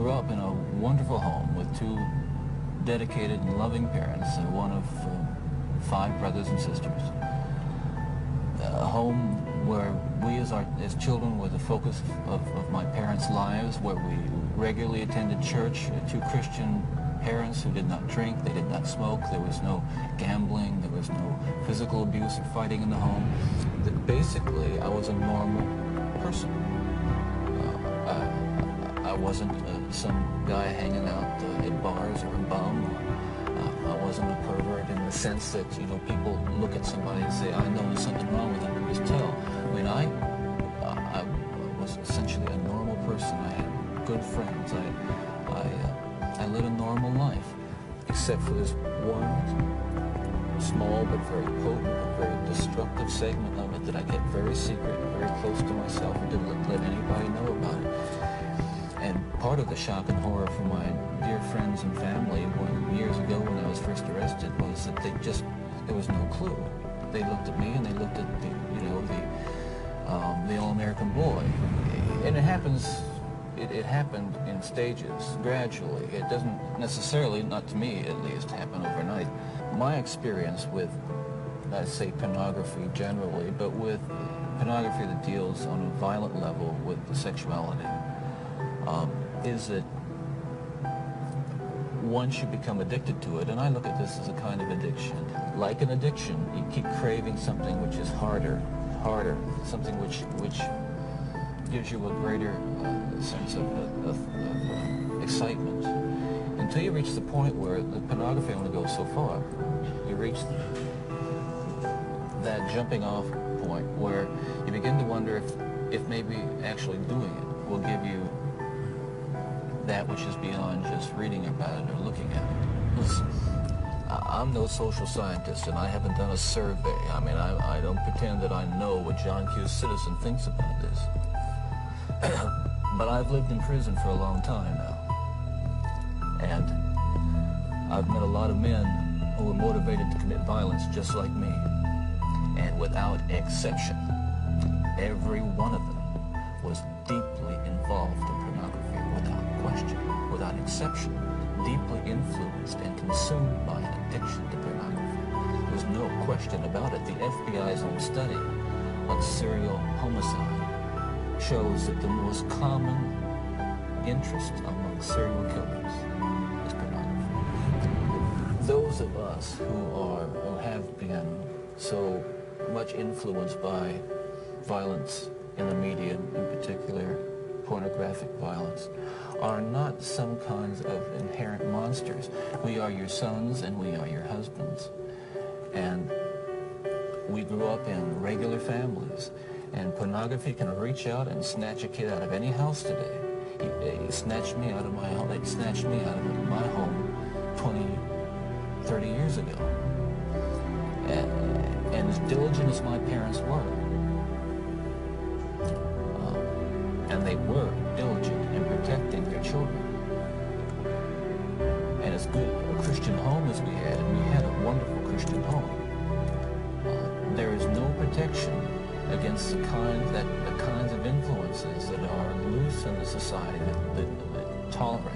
grew up in a wonderful home with two dedicated and loving parents, one of 5 brothers and sisters. A home where we as children were the focus of my parents' lives, where we regularly attended church, 2 Christian parents who did not drink, they did not smoke, there was no gambling, there was no physical abuse or fighting in the home. Basically, I was a normal person. I wasn't some guy hanging out at bars or a bum. I wasn't a pervert in the sense that, you know, people look at somebody and say, I know there's something wrong with them, and just tell. I mean, I was essentially a normal person. I had good friends. I led a normal life, except for this one small but very potent and very destructive segment of it that I kept very secret and very close to myself and didn't let anybody know about it. And part of the shock and horror for my dear friends and family years ago when I was first arrested was that there was no clue. They looked at me and they looked at the all-American boy. And it happened in stages, gradually. It doesn't necessarily, not to me at least, happen overnight. My experience with, I'd say, pornography generally, but with pornography that deals on a violent level with the sexuality, is that once you become addicted to it, and I look at this as a kind of addiction. Like an addiction, you keep craving something which is harder, something which gives you a greater sense of excitement. Until you reach the point where the pornography only goes so far. You reach that jumping off point where you begin to wonder if maybe actually doing it will give you that which is beyond just reading about it or looking at it. Listen, I'm no social scientist, and I haven't done a survey. I mean, I don't pretend that I know what John Q. Citizen thinks about this. But I've lived in prison for a long time now. And I've met a lot of men who were motivated to commit violence just like me. And without exception, every one of them was deeply involved in pornography, without question, without exception, deeply influenced and consumed by an addiction to pornography. There's no question about it. The FBI's own study on serial homicide shows that the most common interest among serial killers is pornography. Those of us who have been so much influenced by violence in the media, in particular pornographic violence, are not some kinds of inherent monsters. We are your sons and we are your husbands. And we grew up in regular families. And pornography can reach out and snatch a kid out of any house today. It snatched me out of my home. It snatched me out of my home 20, 30 years ago. And as diligent as my parents were, and they were diligent in protecting their children, and as good a Christian home as we had, and we had a wonderful Christian home, there is no protection against the kinds of influences that are loose in the society that tolerate